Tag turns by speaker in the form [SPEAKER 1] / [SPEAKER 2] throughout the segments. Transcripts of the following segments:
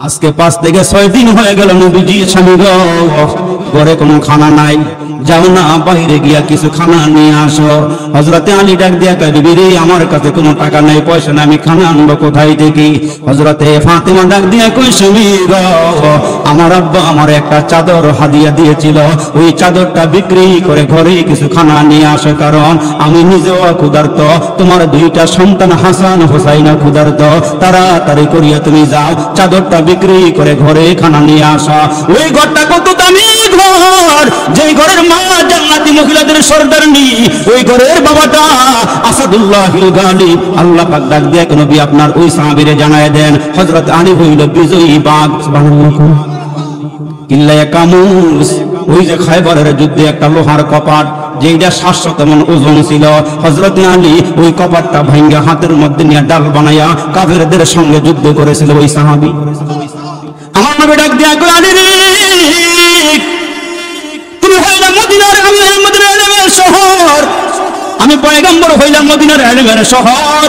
[SPEAKER 1] আজকে 5 থেকে 6 দিন হয়ে গেল নবীজি স্বামী গো ঘরে কোনো খানা নাই, যাও না বাইরে গিয়া কিছু খানা নিয়ে আসো। হযরতে আলী ডাক দিয়া কয় বিবি আমার কাছে কোনো টাকা নাই, পয়সা নাই, আমি খানা আনবো কোথায় থেকে? হযরতে ফাতেমা ডাক দিয়া কয় স্বামী গো আমার আব্বা আমার একটা চাদর হাদিয়া দিয়েছিল, ওই চাদরটা বিক্রি করে ঘরে কিছু খানা নিয়ে আসো, কারণ আমি নিজেও ক্ষুধার্ত, তোমার 2টা সন্তান হাসান হোসাইন ক্ষুধার্ত, তাড়াতাড়ি করিয়া তুমি যাও চাদরটা বিক্রি করে ঘরে খানা নিয়ে আসা। ওই ঘরটা কত দামি ঘর, যে ঘরের মা জান্নাতি মহিলাদের সরদারনি, ওই ঘরের বাবাটা আসাদুল্লাহিল গালিব। আল্লাহ পাক ডাক দিয়া নবী আপনার ওই সাহাবীরে জানায় দেন হযরত আলী হইল বিজয়ী বাঘ। সুবহানাল্লাহ। কিল্লায়ে কামুস, ওই যে খায়বরের যুদ্ধে একটা লোহার কপাট যেটা 700 মণ ওজন ছিল, হযরত আলী ওই কপাটটা ভাঙ্গা হাতের মধ্যে নিয়ে ডাল বানায়া কাফেরদের সঙ্গে যুদ্ধ করেছিল ওই সাহাবী। আমার নবী ডাক দিয়া কয় আলী রে তুমি হইলা মদিনার, আমি মদিনার ইলমের শহর, আমি পয়গম্বর হইলাম মদিনার ইলমের শহর,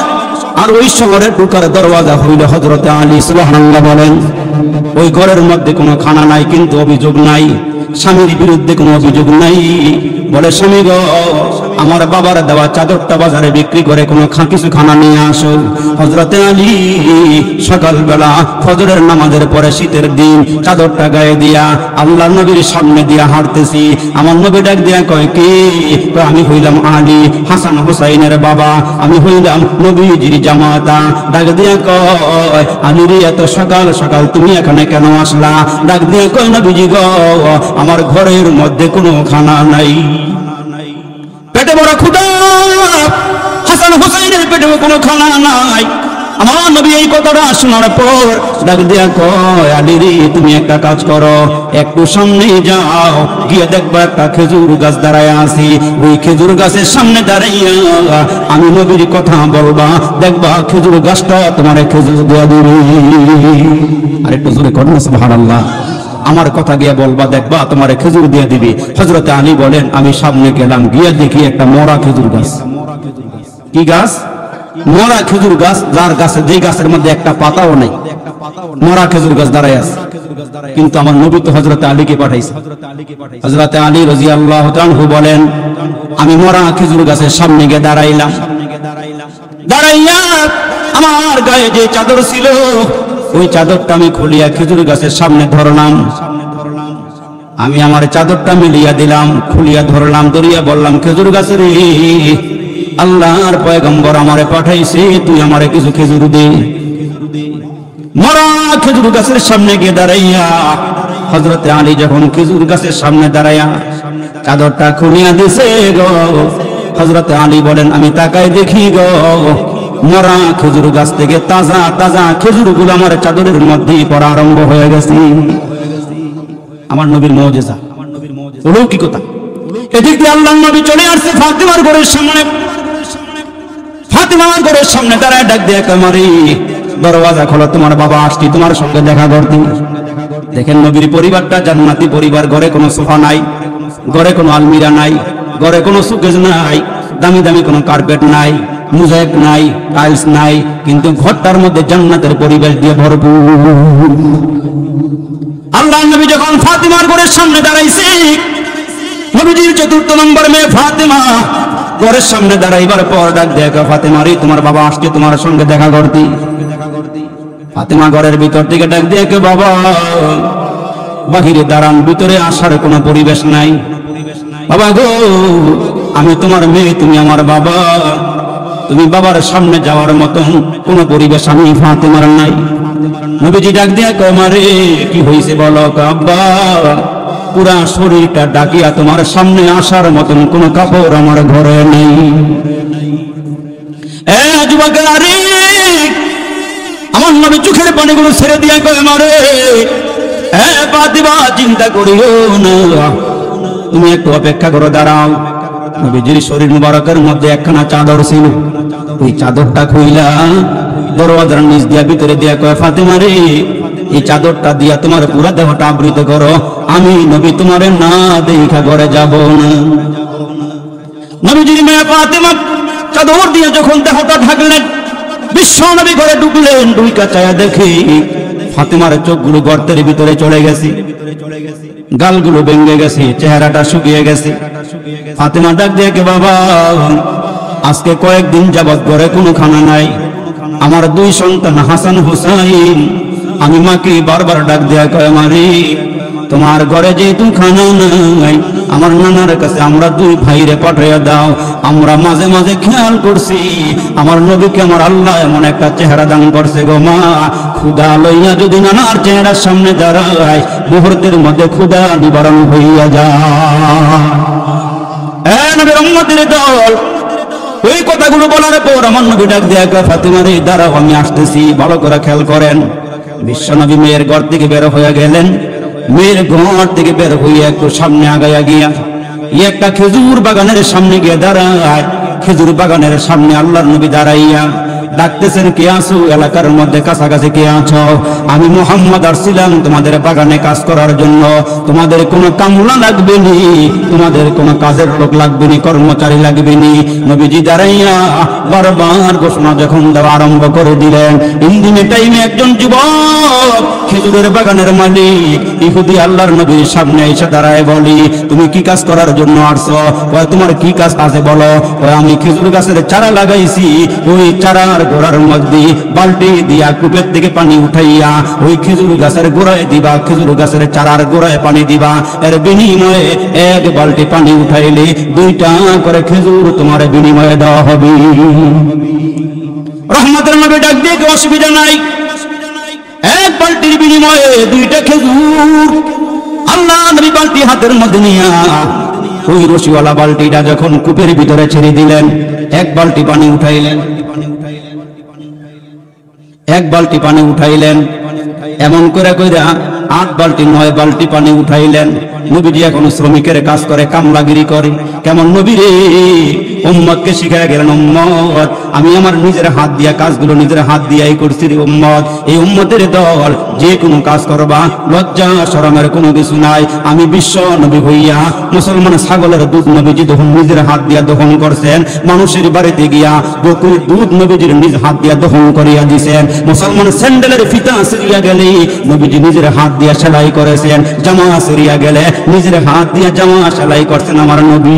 [SPEAKER 1] আর ওই শহরের ঢোকার দরওয়াজা হইল হযরত আলী। সুবহানাল্লাহ বলেন। ওই ঘরের মধ্যে কোনো খানা নাই, কিন্তু অভিযোগ নাই, স্বামীর বিরুদ্ধে কোনো অভিযোগ নাই। বলে স্বামী গো আমার বাবার দেওয়া চাদরটা বাজারে বিক্রি করে কোনো কিছু খানা নিয়ে আসো। হযরতে আলী সকালবেলা ফজরের নামাজের পরে শীতের দিন চাদরটা গায়ে দিয়া আল্লাহর নবীর সামনে দিয়া হাঁটতেছি। আমার নবী ডাক দিয়া কয় কি? আমি হইলাম আলী হাসান হুসাইনের বাবা, আমি হইলাম নবীজির জামাতা। ডাক দিয়া কয় আলী রে এত সকাল সকাল তুমি এখানে কেন আসলা? ডাক দিয়া কয় নবীজি গো আমার ঘরের মধ্যে কোনো খানা নাই, পেটে বড় ক্ষুধা, হাসান হুসাইনের পেটে কোনো খানা নাই। আমার নবী এই কথাটা শোনার পর ডাক দিয়া কয় আলী রে তুমি একটা কাজ করো, একটু সামনে যাও, গিয়ে দেখবা একটা খেজুর গাছ দাঁড়ায় আছে, ওই খেজুর গাছের সামনে দাঁড়াইয়া আমি নবীর কথা বলবা, দেখবা খেজুর গাছটা তোমার খেজুর দেয়া দিবে। আর একটু জোরে করুন সুবহানাল্লাহ। আমার কথা গিয়ে বলবা, দেখবা তোমার খেজুর দিয়ে দিবি। হযরত আলী বলেন আমি সামনে গেলাম, গিয়ে দেখি একটা মরা খেজুর গাছ। কি গাছ? মরা খেজুর গাছ, যার গাছে যে গাছের মধ্যে একটা পাতাও নেই, মরা খেজুর গাছ দাঁড়ায় আছে। কিন্তু আমার নবী তো হযরত আলীকে পাঠাইছে। হযরত আলী রাদিয়াল্লাহু তাআলা বলেন আমি মরা খেজুর গাছের সামনে গিয়ে দাঁড়াইলাম, দাঁড়াইয়া আমার গায়ে যে চাদর ছিল ওই চাদরটা আমি খুলিয়া খেজুর গাছের সামনে ধরলাম। আমি আমার চাদরটা মিলিয়া দিলাম, খুলিয়া ধরলাম, ধরিয়া বললাম খেজুর গাছের আল্লাহর পয়গম্বর আমারে পাঠাইছে, তুই আমারে কিছু খেজুর দে। মরা খেজুর গাছের সামনে গিয়ে দাঁড়াইয়া হযরত আলী যখন খেজুর গাছের সামনে দাঁড়াইয়া চাদরটা খুলিয়া দিছে গো, হযরত আলী বলেন আমি তাকাই দেখি গো মরা খেজুর গাছ থেকে তাজা তাজা খেজুরগুলো আমার চাদরের মধ্যে পড়া আরম্ভ হয়ে গেছে। আমার নবীর মুজিজা, অলৌকিকতা। এদিক দিয়ে আল্লাহর নবী চলে আসছে ফাতিমার ঘরের সামনে। ফাতিমার ঘরের সামনে দাঁড়ায় ডাক দিয়ে আমারে দরওয়াজা খোলো, তোমার বাবা আসছি তোমার সঙ্গে দেখা করতে। দেখেন নবীর পরিবারটা জান্নাতি পরিবার, ঘরে কোনো সোফা নাই, ঘরে কোনো আলমিরা নাই, ঘরে কোনো সুকেজ নাই, দামি দামি কোনো কার্পেট নাই, মুজাইক নাই, টাইলস নাই, কিন্তু ঘরটার মধ্যে জান্নাতের পরিবেশ দিয়ে ভরপুর। আল্লাহর নবী যখন ফাতিমার ঘরের সামনে দাঁড়াইছে, নবীজির 4র্থ নম্বর মেয়ে ফাতিমা ঘরের সামনে দাঁড়াইবার পর ডাক দেখা ফাতিমা রে তোমার বাবা আসছে তোমার সঙ্গে দেখা করতে। ফাতিমা ঘরের ভিতর থেকে ডাক দিয়ে বাবা বাহিরে দাঁড়ান, ভিতরে আসার কোনো পরিবেশ নাই। বাবা গো আমি তোমার মেয়ে, তুমি আমার বাবা, তুমি বাবার সামনে যাওয়ার মতন কোন পরিবেশ আমি ফাতিমার নাই। নবীজি ডাক দিয়া কয় মারে কি হইছে বলো? আব্বা পুরা শরীরটা ডাকিয়া তোমার সামনে আসার মতন কোন কাপড় আমার ঘরে নেই। যুবকেরা আমার নবী চোখের পানিগুলো ছেড়ে দিয়া কয় মারে ফাতিমা চিন্তা করিও না, তুমি একটু অপেক্ষা করো, দাঁড়াও। নবীজির শরীর মুবারকের মধ্যে একখানা চাদর ছিল, ওই চাদরটা খুইলা দরওয়াজার নিচ দিয়া ভিতরে দিয়া কয় ফাতিমা রে এই চাদরটা দিয়া তোমার পুরা দেহটা আবৃত করো, আমি নবী তোমারে না দেখা ঘরে যাব না। নবীজির মেয়ে ফাতিমা চাদর দিয়ে যখন দেহটা ঢাকলেন, বিশ্ব নবী ঘরে ঢুকলেন, দুই কাচায়া দেখে ফাতেমার চোখগুলো গর্তের ভিতরে চলে গেছে, গালগুলো ভেঙে গেছে, চেহারাটা শুকিয়ে গেছে। ফাতেমা ডাক দিয়ে, বাবা আজকে কয়েকদিন যাবৎ ঘরে কোনো খানা নাই, আমার দুই সন্তান হাসান হুসাইন, আমি মাকে বারবার ডাক দেয়া কয় মারি তোমার ঘরে যেহেতু খানা নাই, আমার নানার কাছে আমরা দুই ভাইরে পাঠাইয়া দাও। আমরা মাঝে মাঝে খেয়াল করছি আমার নবীকে আমার আল্লাহ এমন একটা চেহারা দান করছে গো মা, ক্ষুধা লইয়া যদি নানার চেহারার সামনে দাঁড়ায় মুহূর্তের মধ্যে ক্ষুধা নিবারণ হইয়া যায়। নবীর উম্মতের দল ওই কথাগুলো বলার পর আমার নবী ডাক দেয়া কয় ফাতেমা রে দাঁড়াও, আমি আসতেছি, ভালো করে খেয়াল করেন। বিশ্বনবী মেয়ের ঘর থেকে বের হয়ে গেলেন। মেয়ের ঘর থেকে বের হইয়া একটু সামনে আগাইয়া গিয়া একটা খেজুর বাগানের সামনে গিয়ে দাঁড়ায়। খেজুর বাগানের সামনে আল্লাহর নবী দাঁড়াইয়া ডাকতেছেন, কে আছো এলাকার মধ্যে, কাছাকাছি কে আছো? আমি মুহাম্মদ আসছিলাম তোমাদের বাগানে কাজ করার জন্য, তোমাদের কোনো কামলা লাগবে নি, তোমাদের কোনো কাজের লোক লাগবে নি, কর্মচারী লাগবে নি। নবীজি দাঁড়াইয়া বারবার ঘোষণা যখন দেওয়া আরম্ভ করে দিলেন, ইন্দিনের টাইমে একজন যুবক খেজুরের বাগানের মালিক ইহুদি আল্লাহর নবীর সামনে এসে দাঁড়ায় বলি, তুমি কি কাজ করার জন্য আসছো? তোমার কি কাজ আছে বলো। আমি খেজুর গাছের চারা লাগাইছি, ওই চারার গোড়ার মধ্যে বালতি দিয়া কূপের থেকে পানি উঠাইয়া ওই খেজুর গাছের গোড়ায় দিবা, খেজুর গাছের চারার গোড়ায় পানি দিবা, এর বিনিময়ে এক বালতি পানি উঠাইলে 2টা করে খেজুর তোমার বিনিময়ে দেওয়া হবে। রহমতের নবী ডাক দিয়ে, অসুবিধা নাই, এক বালতির বিনিময়ে 2টা খেজুর। আল্লাহ নবী বালতি হাতের মধ্যে নিয়া ওই রশিওয়ালা বালতিটা যখন কূপের ভিতরে ছেড়ে দিলেন, এক বালতি পানি উঠাইলেন, এক বালতি পানি উঠাইলেন, এমন করে কইরা 8 বালতি 9 বালতি পানি উঠাইলেন। নবীজি এখন শ্রমিকের কাজ করে, কামলাগিরি করে। কেমন নবী রে উম্মতকে শিখায় গেলেন, উম্মত আমি আমার নিজের হাত দিয়া কাজগুলো নিজের হাত দিয়াই করছি রে উম্মত। এই উম্মতের দল যে কোনো কাজ করবা, লজ্জা শরমের কোনো কিছু নাই। আমি বিশ্ব নবী হইয়া মুসলমান ছাগলের দুধ নবীজি তখন নিজের হাত দিয়া দহন করছেন, মানুষের বাড়িতে গিয়া বকুর দুধ নবীজির নিজ হাত দিয়া দহন করিয়া দিছেন। মুসলমান স্যান্ডেলের ফিতা সিরিয়া গেলে নবীজি নিজের হাত দিয়া সেলাই করেছেন, জামা সিরিয়া গেলে নিজের হাত দিয়া জামা সেলাই করছেন আমার নবী।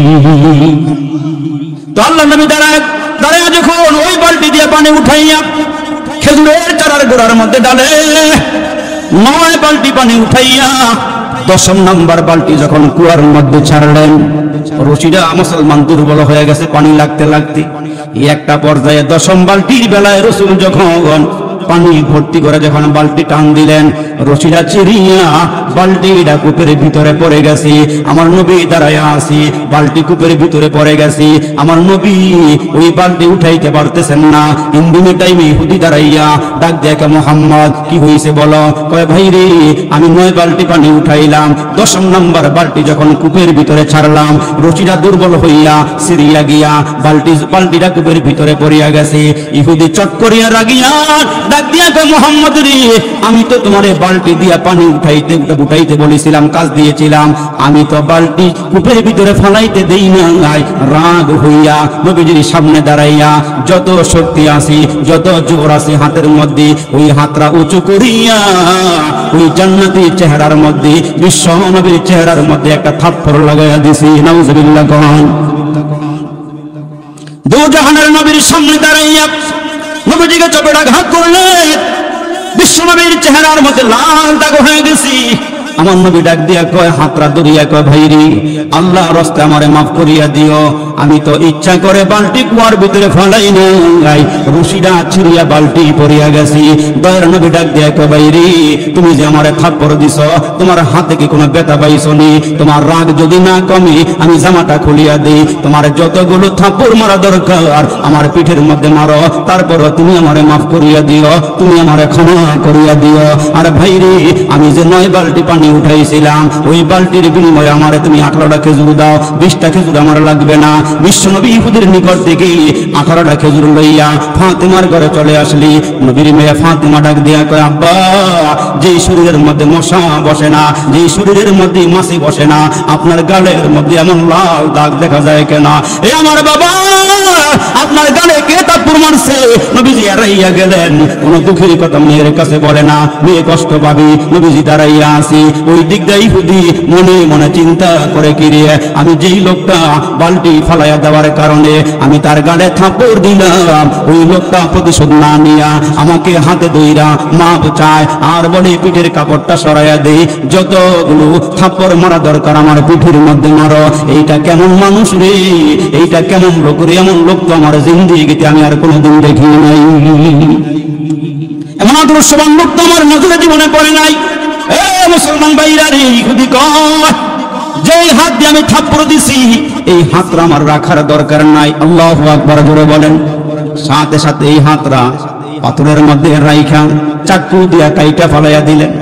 [SPEAKER 1] তো আল্লাহ নবী দাঁড়ায় যখন ওই বালতি দিয়ে পানি উঠাইয়া খেজুরের চারার গোড়ার মধ্যে ডালে 9 বালতি পানি উঠাইয়া 10 নম্বর বালতি যখন কুয়ার মধ্যে ছাড়লেন, রশিটা মুসলমান দুর্বল হয়ে গেছে পানি লাগতে লাগতে। একটা পর্যায়ে 10 বালতির বেলায় রাসূল যখন পানি ভর্তি করে যখন বালতি টান দিলেন, রশিটা চিরিয়া বালতিটা কূপের ভিতরে পড়ে গেছে। আমার নবী দাঁড়ায় আছি, বালতি কূপের ভিতরে পড়ে গেছে। আমার নবী ওই বালতি উঠাইতে পারতেছেন না। ইন্দিনের টাইমে ইহুদি দাঁড়াইয়া ডাক দেখে, মুহাম্মদ কি হয়েছে বলো? কয় ভাই রে আমি 9 বালতি পানি উঠাইলাম, 10 নম্বর বালতি যখন কূপের ভিতরে ছাড়লাম, রশিটা দুর্বল হইয়া সিরিয়া গিয়া বালতিটা কূপের ভিতরে পড়িয়া গেছে। ইহুদি চট করিয়া রাগিয়া ডাক দিয়া কয়, মুহাম্মদ রে আমি তো তোমার বালতি দিয়া পানি উঠাইতে বলেছিলাম, কাজ দিয়েছিলাম, আমি তো বালতি কূপের ভিতরে ফলাইতে দেই নাই। রাগ হইয়া নবীজির সামনে দাঁড়াইয়া যত শক্তি আছে যত জোর আছে হাতের মধ্যে, ওই হাতটা উঁচু করিয়া ওই জান্নাতি চেহারার মধ্যে বিশ্ব নবীর চেহারার মধ্যে একটা থাপ্পড় লাগাইয়া দিছি। নাউজুবিল্লাহ। দুজাহানের নবীর সামনে দাঁড়াইয়া নবীজিকে চপেটাঘাত করলেন, বিশ্ব নবীর চেহারার মধ্যে লাল দাগ হয়ে গেছি। আমার নবী ডাক দিয়া কয়, হাতরা ধরিয়া কয়, ভাই রে আল্লাহ রাস্তে আমারে মাফ করিয়া দিও, আমি তো ইচ্ছা করে বালতি কুয়ার ভিতরে ফেলাই নাই, রশিটা ছিড়িয়া বালতি পড়িয়া গেছি। দয়ার নবী ডাক দিয়া কয়, ভাই রে তুমি যে আমারে থাপ্পড় দিছ, তোমার হাতে কি কোনো ব্যথা পাইছো নি? তোমার রাগ যদি না কমে আমি জামাটা খুলিয়া দেই, তোমার যতগুলো থাপ্পড় মারা দরকার আমার পিঠের মধ্যে মারো, তারপরও তুমি আমারে মাফ করিয়া দিও, তুমি আমারে ক্ষমা করিয়া দিও। আর ভাই রে আমি যে 9 বালতি পানি উঠাইছিলাম, ওই বালতির বিনিময়ে আমারে তুমি 18টা খেজুর দাও, 20টা খেজুর আমার লাগবে না। বিশ্বনবী ইহুদির নিকট থেকে 18টা খেজুর লইয়া ফাতেমার ঘরে চলে আসলি। নবীর মেয়ে ফাতেমা ডাক দিয়া কয়, আব্বা যেই শরীরের মধ্যে মশা বসে না, যেই শরীরের মধ্যে মাছি বসে না, আপনার গালের মধ্যে এমন লাল দাগ দেখা যায় কেন? এ আমার বাবা আপনার গানে কে থাপ্পড় মারছে? নবীজি এড়াইয়া গেলেন। কোন দুঃখের কথা মেয়ের কাছে বলে না, মেয়ে কষ্ট পাবি। নবীজি দাঁড়াইয়া আসি, ওই দিক দিয়ে ইহুদি মনে মনে চিন্তা করে, কিরে আমি যেই লোকটা বালতি ফালাইয়া দেওয়ার কারণে আমি তার গালে থাপ্পড় দিলাম, ওই লোকটা প্রতিশোধ না নিয়া আমাকে হাতে দইরা মাপ চায় আর বলে পিঠের কাপড়টা সরাইয়া দেই, যতগুলো থাপ্পড় মারা দরকার আমার পিঠের মধ্যে মারো। এইটা কেমন মানুষ রে, এইটা কেমন লোক রে? এমন লোক তো আমার জিন্দেগিতে আমি আর কোনোদিন দেখি নাই। এমন আদর্শবান লোক তো আমার নজরে জীবনে পড়ে নাই। এ মুসলমান ভাইরা রে, ইহুদি কয় যেই হাত দিয়ে আমি থাপ্পড় দিছি এই হাতটা আমার রাখার দরকার নাই। আল্লাহু আকবার জোরে বলেন। সাথে সাথে এই হাতটা পাথরের মধ্যে রাইখা চাকু দিয়া কাইটা ফালাইয়া দিলেন।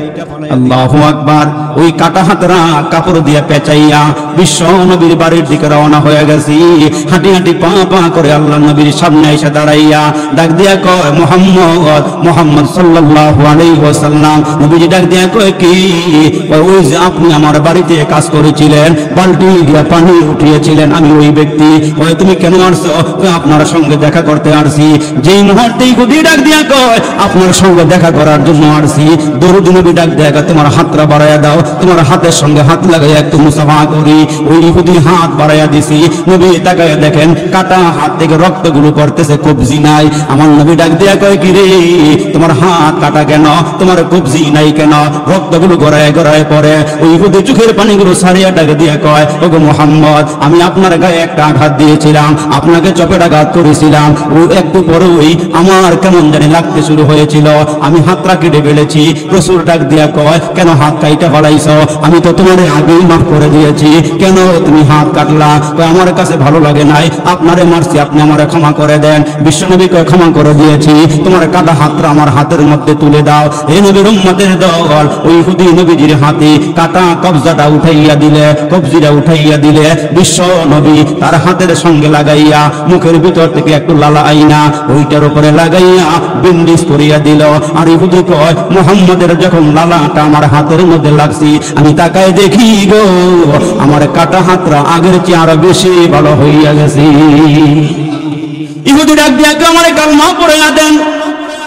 [SPEAKER 1] আল্লাহু আকবার। ওই কাটা হাতরা কাপড় দিয়া পেঁচাইয়া বিশ্ব নবীর বাড়ির দিকে রওনা হয়ে গেছি। হাঁটি হাঁটি পা পা করে আল্লাহ নবীর সামনে এসে দাঁড়াইয়া ডাক দিয়া কয়, মুহাম্মদ, মুহাম্মদ সাল্লাল্লাহু আলাইহি ওয়াসাল্লাম। নবীজি ডাক দিয়া কয়, কি? ওই যে আপনি আমার বাড়িতে কাজ করেছিলেন, বালতি দিয়া পানি উঠিয়েছিলেন, আমি ওই ব্যক্তি। ওই তুমি কেন আসছো? আপনার সঙ্গে দেখা করতে আসছি। যেই মুহূর্তে ইহুদি ডাক দিয়া কয়, আপনার সঙ্গে দেখা করার জন্য আসছি। দরুদ নবী ডাক দিয়া কয়, তোমার হাতটা বাড়াইয়া দাও, তোমার হাতের সঙ্গে হাত লাগাইয়া একটু মুসাফা করি। ওই ইহুদি হাত বাড়াইয়া দিছি। নবী তাকায় দেখেন কাটা হাত থেকে রক্তগুলো পড়তেছে, কবজি নাই। আমার নবী ডাক দিয়া কয়, কি রে তোমার হাত কাটা কেন, তোমার কবজি নাই কেন, রক্তগুলো গড়ায় গড়ায় পড়ে? ওই ইহুদি চোখের পানিগুলো সারিয়া ডাক দিয়া কয়, ওগো মুহাম্মদ, আমি আপনার গায়ে একটা আঘাত দিয়েছিলাম, আপনাকে চপেট আঘাত করেছিলাম। ও একটু পরেই আমার কেমন জানি লাগতে শুরু হয়েছিল, আমি হাতটা কেটে ফেলেছি। রাসূল ডাক দিয়া কয়, কেন হাত কাইটা ফলাইছ? আমি তো তোমার আগেই মাফ করে দিয়েছি, কেন তুমি হাত কাটলা? আমার কাছে ভালো লাগে নাই, আপনারে মারছি, আপনি আমারে ক্ষমা করে দেন। বিশ্বনবীকে ক্ষমা করে দিয়েছি, তোমার কাটা হাতটা আমার হাতের মধ্যে তুলে দাও। এই নবীর উম্মতের দল ওই ইহুদি নবীজির হাতে কাটা কবজাটা উঠাইয়া দিলে, কবজিটা উঠাইয়া দিলে। বিশ্ব নবী তার হাতের সঙ্গে লাগাইয়া মুখের ভিতর থেকে একটু লালা আইনা ওইটার উপরে লাগাইয়া বিন্দিস করিয়া দিল। আর ইহুদি কয়, মুহাম্মদের যখন লালাটা আমার হাতের মধ্যে লাগছি, আমি তাকায় দেখি গো আমার কাটা হাতটা আগের চেয়ে আরো বেশি ভালো হইয়া গেছে। ইহুদি ডাক দিয়া আমারে কালমা পড়াইয়া দেন,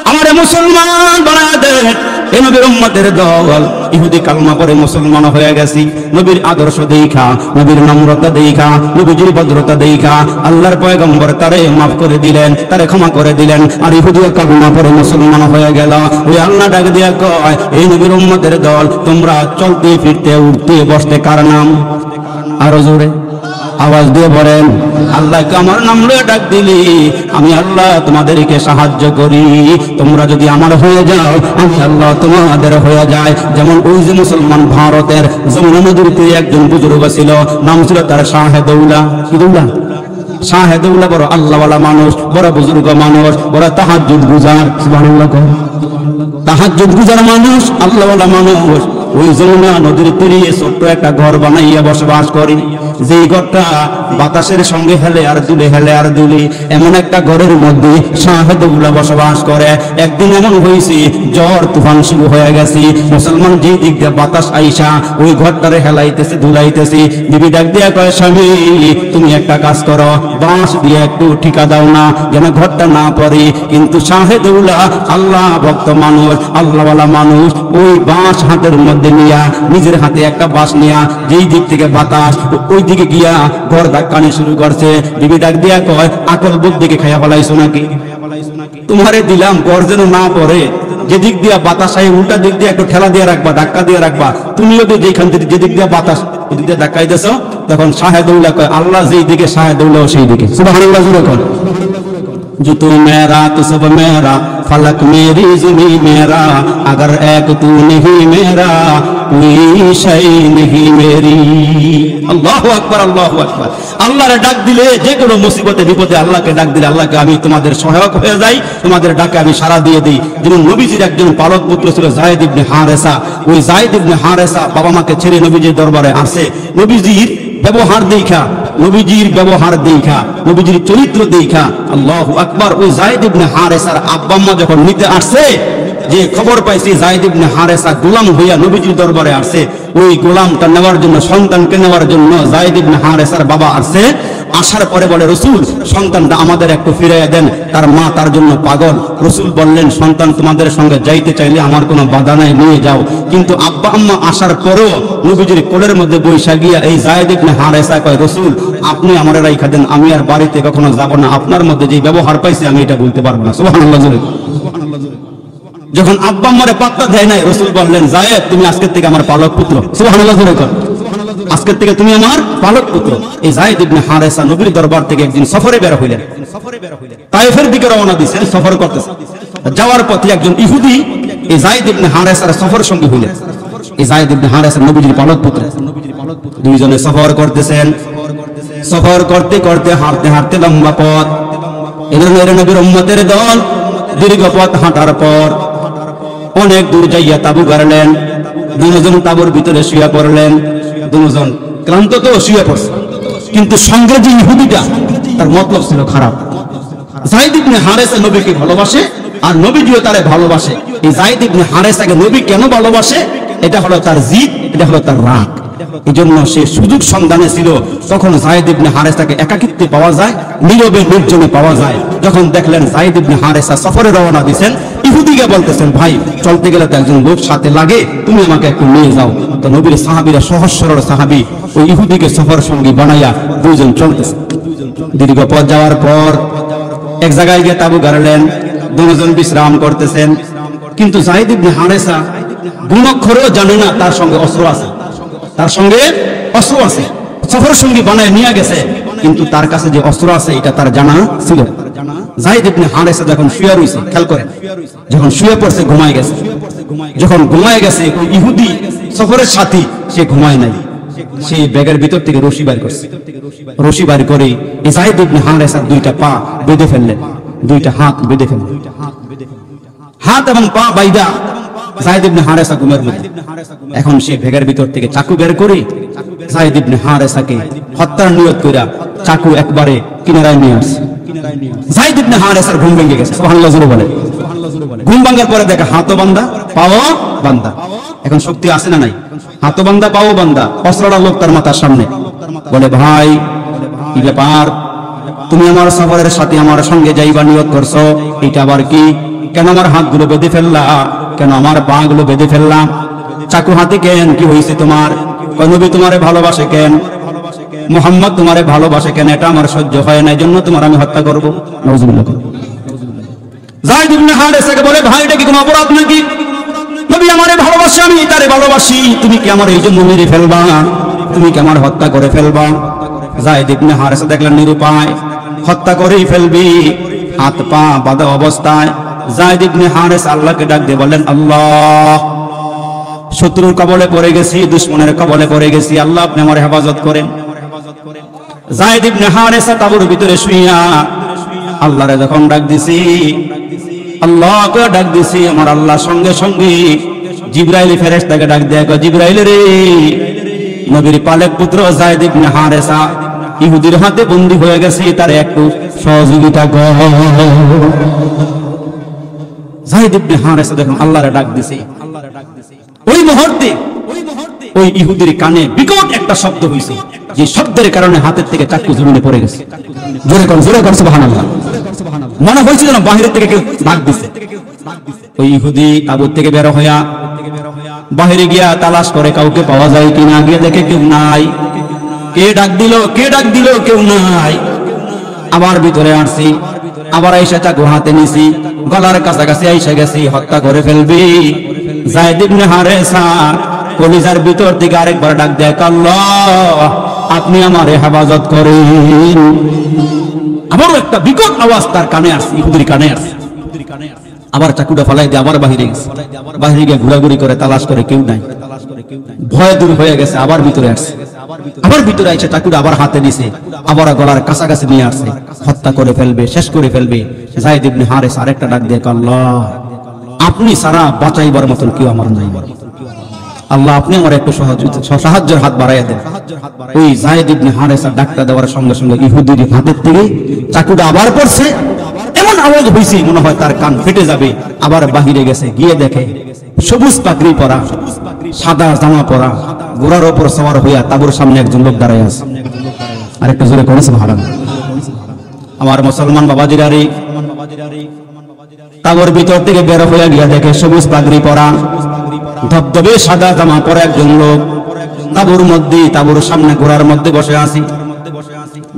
[SPEAKER 1] আমারে মুসলমান বানাইয়া দেন। এই নবীর উম্মতের দল ইহুদি কালমা পড়ে মুসলমান হয়ে গেছি। নবীর আদর্শ দেখা, নবীর নম্রতা দেখা, নবীজির ভদ্রতা দেখা আল্লাহর পয়গম্বর তারে মাফ করে দিলেন, তারে ক্ষমা করে দিলেন। আর ইহুদি কালমা পড়ে মুসলমান হয়ে গেল। ওই আল্লাহ ডাক দিয়া কয়, এই নবীর উম্মতের দল তোমরা চলতে ফিরতে উঠতে বসতে কার নাম? আরো জোরে আওয়াজ দিয়ে বলেন, আল্লাহকে আমার নাম লয়ে ডাক দিলি, আমি আল্লাহ তোমাদেরকে সাহায্য করি। তোমরা যদি আমার হয়ে যাও, আমি আল্লাহ তোমাদের হয়ে যায়। যেমন ওই যে মুসলমান ভারতের যমুনা নদীর তীরে একজন বুজুর্গ ছিল, নাম ছিল তার শাহেদৌলা। কি দৌলা? শাহেদৌলা বড় আল্লাহওয়ালা মানুষ, বড় বুজুর্গ মানুষ, বড় তাহাজ্জুদ গুজার। সুবহানাল্লাহ। তাহাজ্জুদ গুজার মানুষ, আল্লাহওয়ালা মানুষ। ওই যমুনা নদীর তীরে ছোট্ট একটা ঘর বানাইয়া বসবাস করি। যেই ঘরটা বাতাসের সঙ্গে হেলে আর দুলে, হেলে আর দুলে, এমন একটা ঘরের মধ্যে শাহেদৌলা বসবাস করে। একদিন এমন হয়েছে, ঝড় তুফান শুরু হয়ে গেছে। মুসলমান যে দিক দিয়ে বাতাস আইসা ওই ঘরটারে হেলাইতেছে, ধুলাইতেছে। বিবি ডাক দিয়া কয়, স্বামী তুমি একটা কাজ করো, বাঁশ দিয়ে একটু ঠিকা দাও না, যেন ঘরটা না পড়ে। কিন্তু শাহেদৌলা আল্লাহ ভক্ত মানুষ, আল্লাহওয়ালা মানুষ, ওই বাঁশ হাতের মধ্যে নিয়া, নিজের হাতে একটা বাঁশ নিয়া যেই দিক থেকে বাতাস ওই দিকে গিয়া ঘর ধাক্কানি শুরু করছে। বিবি ডাক দিয়া কয়, আকল বুদ্ধিকে খাইয়া ফেলাইছো নাকি? তোমারে দিলাম ঘর যেন না পড়ে, যে দিক দিয়া বাতাস আই উল্টা দিক দিয়ে একটু ঠেলা দিয়ে রাখবা, ধাক্কা দিয়ে রাখবা। তুমিও তো যেখান থেকে যে দিক দিয়ে বাতাস ওই দিক দিয়ে ধাক্কাই দিছো। তখন শাহেদৌলা কয়, আল্লাহ যেই দিকে, শাহেদৌলা সেই দিকে। সুবহানাল্লাহ। जो तू मेरा तो सब मेरा, फलक मेरी ज़मीं मेरा, अगर एक तू नहीं मेरा कोई शय नहीं मेरी। আল্লাহু আকবার, আল্লাহু আকবার। আল্লাহরে ডাক দিলে যে কোনো মুসিবতে বিপদে আল্লাহকে ডাক দিলে আল্লাহকে আমি তোমাদের সহায়ক হয়ে যাই, তোমাদের ডাকে আমি সাড়া দিয়ে দিই। যেমন নবীজির একজন পালক পুত্র ছিল যায়েদ ইবনে হারেসা। ওই যায়েদ ইবনে হারেসা বাবা মাকে ছেড়ে নবীজির দরবারে আসে। নবীজির ব্যবহার দেখা, নবীজির ব্যবহার দেখা, নবীজির চরিত্র দেখা, আল্লাহু আকবার। ওই যায়েদ ইবনে হারেসার আব্বা আম্মা যখন নিতে আসছে, যে খবর পাইছি যায়েদ ইবনে হারেসা গোলাম হইয়া নবীজির দরবারে আসছে, ওই গোলামটা নেওয়ার জন্য, সন্তানকে নেওয়ার জন্য যায়েদ ইবনে হারেসার বাবা আসছে। আসার পরে বলে রসুল সন্তানটা আমাদের একটু ফিরিয়ে দেন, তার মা তার জন্য পাগল। রসুল বললেন সন্তান তোমাদের সঙ্গে যাইতে চাইলে আমার কোনো বাধা নাই, নিয়ে যাও। কিন্তু আব্বা আম্মা আসার পরেও নবীজির কোলের মধ্যে বৈশা গিয়া এই যায়েদ ইবনে হারেসা কয় রসুল আপনি আমার রাইখা দেন, আমি আর বাড়িতে কখনো যাব না, আপনার মধ্যে যে ব্যবহার পাইছি আমি এটা বলতে পারবো না। সুবহানাল্লাহ। যখন আব্বা আম্মারে পাত্তা দেয় নাই রসুল বললেন যায়েদ তুমি আজকের থেকে আমার পালক পুত্র। সুবহানাল্লাহ। আজকের থেকে তুমি আমার পালক পুত্র। এই যায়েদ ইবনে হারেসা নবীর দরবার থেকে একদিন সফরে বের হইলেন, তায়েফের দিকে রওনা দিয়েছেন, সফর করতেছেন। যাওয়ার পথে একজন ইহুদি এই যায়েদ ইবনে হারেসার সফর সঙ্গী হইলেন। এই যায়েদ ইবনে হারেসা নবীর পালক পুত্র। দুইজনে সফর করতেছেন। সফর করতে করতে হাঁটতে হাঁটতে লম্বা পথ, এর নবীর উম্মতের দল দীর্ঘ পথ হাঁটার পর অনেক দূর যাইয়া তাবু গাড়লেন। দুজন তাবুর ভিতরে শুয়ে পড়লেন। দুজন ক্লান্ত তো শুয়ে পড়ছে, কিন্তু সঙ্গে যে ইহুদিটা তার মতলব ছিল খারাপ। যায়েদ ইবনে হারেসা নবীকে ভালোবাসে আর নবীজিও তারে ভালোবাসে। এই যায়েদ ইবনে হারেসাকে নবী কেন ভালোবাসে? এটা হলো তার জিদ, এটা হলো তার রাগ। এই জন্য সে সুযোগ সন্ধানে ছিল। তখন যায়েদ ইবনে হারেসাকে একাকিত্বে পাওয়া যায়, নীরবে নির্জনে পাওয়া যায়। যখন দেখলেন যায়েদ ইবনে হারেসা সফরে রওনা দিয়েছেন, ইহুদিকে বলতেছেন ভাই চলতে গেলে তো একজন লোক সাথে লাগে, তুমি আমাকে একটু নিয়ে যাও। তো নবীর সাহাবীরা সহজ সরল সাহাবী ওই ইহুদিকে সফর সঙ্গী বানাইয়া দুইজন চলতেছে। দীর্ঘ পথ যাওয়ার পর এক জায়গায় গিয়ে তাবু গাড়লেন, দুজন বিশ্রাম করতেছেন। কিন্তু যায়েদ ইবনে হারেসা গুণাক্ষরেও জানে না তার সঙ্গে অস্ত্র আছে, তার সঙ্গে অস্ত্র আছে। সফর সঙ্গী বানায় নিয়ে গেছে, কিন্তু তার কাছে যে অস্ত্র আছে এটা তার জানা ছিল। যায়েদ ইবনে হারেসা যখন শুয়ে রইছে, খেয়াল করেন, যখন শুয়ে পড়ছে ঘুমায় গেছে। যখন ঘুমায় গেছে ইহুদি সফরের সাথী সে ঘুমায় নাই, সেই ব্যাগের ভিতর থেকে রশি বাইর করছে। রশি বাইর করে যায়েদ ইবনে হারেসার দুইটা পা বেঁধে ফেললেন, দুইটা হাত বেঁধে ফেললেন। হাত এবং পা বাইদা যায়েদ ইবনে হারেসা ঘুমের মধ্যে। এখন সে ব্যাগের ভিতর থেকে চাকু বের করে যায়েদ ইবনে হারেসাকে হত্যার নিয়ত কইরা চাকু একবারে কিনারায় নিয়ে আসছে। যায়েদ ইবনে হারেসার ঘুম ভেঙে গেছে। সুবহানাল্লাহ জোরে বলে। ঘুম ভাঙার পরে দেখে হাতও বান্দা পাও বান্দা। এখন শক্তি আছে না নাই? হাতও বান্দা পাও বান্দা। অস্ত্রটা লোক তার মাথার সামনে। বলে ভাই কি ব্যাপার, তুমি আমার সফরের সাথে আমার সঙ্গে যাইবা নিয়ত করছো, এটা আবার কি? কেন আমার হাতগুলো বেঁধে ফেললা? কেন আমার পা গুলো বেঁধে ফেললাম? চাকু হাতে কেন? কি হয়েছে তোমার? নবী তোমারে ভালোবাসে কেন? মুহাম্মদ তোমারে ভালোবাসে কেন? এটা আমার সহ্য হয় না, এই জন্য তোমার আমি হত্যা করবো। নাউযুবিল্লাহ। যায়েদ ইবনে হারেসাকে বলে ভাই এটা কি কোনো অপরাধ নাকি? নবী আমারে ভালোবাসে, আমি তারে ভালোবাসি, তুমি কি আমার এই জন্য মেরে ফেলবা? তুমি কি আমার হত্যা করে ফেলবা? যায়েদ ইবনে হারেসা দেখলেন নিরুপায়, হত্যা করেই ফেলবি। হাত পা বাঁধা অবস্থায় যায়েদ ইবনে হারেসা আল্লাহকে ডাক দিয়ে বলেন আল্লাহ, শত্রুর কবলে পড়ে গেছি, দুশমনের কবলে পড়ে গেছি, আল্লাহ আপনি আমার হেফাজত করেন। যায়েদ ইবনে হারেসা তাবুর ভিতরে শুইয়া আল্লাহরে যখন ডাক দিছি, আল্লাহকে ডাক দিছি, আমার আল্লাহ সঙ্গে সঙ্গে জিবরাইল ফেরেশতাকে ডাক দেয়া কয় জিবরাইল রে, নবীর পালক পুত্র যায়েদ ইবনে হারেসা ইহুদির হাতে বন্দী হয়ে গেছে, তার একটু সহযোগিতা কর। যায়েদ ইবনে হারেসা যখন আল্লাহরে ডাক দিছে, ওই মুহূর্তে ওই ইহুদির কানে বিকট একটা শব্দ হইছে, যে শব্দের কারণে হাতের থেকে চাকু জমিনে পড়ে গেছে। জোরে কোন সুবহানাল্লাহ। মনে হয়েছিল না বাহির থেকে কেউ ডাক দিছে। ওই ইহুদি তাবুত থেকে বের হইয়া বাহিরে গিয়া তালাশ করে কাউকে পাওয়া যায় কিনা, গিয়ে দেখে কেউ নাই। কে ডাক দিল, কে ডাক দিল, কেউ নাই। আবার ভিতরে আসছি, আবার আইসা চাকু হাতে নিছি, গলার কাছাকাছি আইসা গেছি, হত্যা করে ফেলবি। যায়েদ ইবনে হারেসা কলিজার ভিতর থেকে আরেকবার ডাক দেয় আল্লাহ আপনি আমার হেফাজত করেন। আবারও একটা বিকট আওয়াজ তার কানে আসছে, ইহুদির কানে আসছে। আবার চাকুটা ফালাই দিয়ে আবার বাহিরে গেছে, বাহিরে গিয়ে ঘোরাঘুরি করে তালাশ করে কেউ নাই। ভয় দূর হয়ে গেছে, আবার ভিতরে আসছে, আবার ভিতরে আসছে, চাকুটা আবার হাতে নিছে, আবার গলার কাছাকাছি নিয়ে আসছে, হত্যা করে ফেলবে, শেষ করে ফেলবে। যায়েদ ইবনে হারেসা আরেকটা ডাক দিয়ে আল্লাহ আপনি সারা বাঁচাইবার মতন কেউ আমার নাই, আল্লাহ আপনি আমার একটু সাহায্যের হাত বাড়াইয়া দেন। ওই যায়েদ ইবনে হারেসা ডাকটা দেওয়ার সঙ্গে সঙ্গে ইহুদির হাতের থেকে চাকুটা আবার পড়ছে, এমন আওয়াজ হয়েছে মনে হয় তার কান ফেটে যাবে। আবার বাহিরে গেছে, গিয়ে দেখে সবুজ পাগড়ি পরা, সাদা জামা পরা, ঘোড়ার ওপর সওয়ার হইয়া তাবুর সামনে একজন লোক দাঁড়ায় আছে। আরেকটু জোরে করে সুবহানাল্লাহ। আমার মুসলমান বাবাজিরারে, তাবর ভিতর থেকে বের হয়ে গিয়া দেখে সবুজ পাগড়ি পরা, ধবধবে সাদা জামা পরা একজন লোক তাবুর মধ্যে, তাবুর সামনে ঘোড়ার মধ্যে বসে আছি।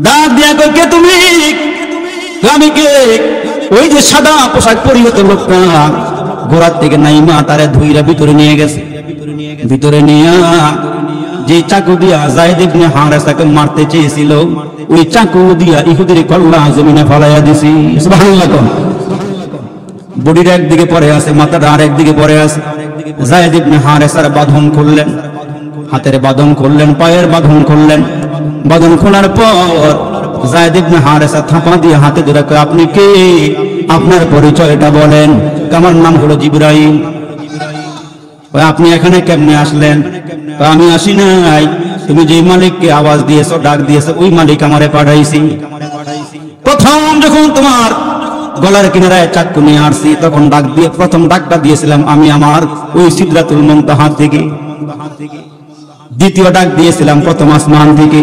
[SPEAKER 1] ডাক দিয়া কই, কে তুমি? আমি কে? ওই যে সাদা পোশাক পরিহিত লোকটা ঘোড়ার থেকে নাইমা তারে ধুইরা ভিতরে নিয়ে গেছে। ভিতরে নিয়ে যে চাকু দিয়া যায়েদ ইবনে হারেসাকে মারতে চেয়েছিল, ওই চাকু দিয়া ইহুদির কল্লা জমিনে ফলাইয়া দিছি। সুবহানাল্লাহ। বডির একদিকে পড়ে আছে, মাথাটা আর একদিকে পড়ে আছে। যায়েদ ইবনে হারেসার বাঁধন খুললেন, হাতের বাঁধন খুললেন, পায়ের বাঁধন খুললেন। বাঁধন খোলার পর যায়েদ ইবনে হারেসা থাপা দিয়ে হাতে ধরে কয়, আপনি কে? আপনার পরিচয়টা বলেন। আমার নাম হলো জিবরাইল। আপনি এখানে কেমনে আসলেন? আমি আসি নাই, তুমি যে মালিককে আওয়াজ দিয়েছো, ডাক দিয়েছো, ওই মালিক আমারে পাঠাইছি। প্রথম যখন তোমার গলার কিনারায় চাকু নিয়ে আসছি, তখন ডাক দিয়ে প্রথম ডাকটা দিয়েছিলাম আমি আমার ওই সিদরাতুল মুনতাহা থেকে। দ্বিতীয় ডাক দিয়েছিলাম প্রথম আসমান থেকে।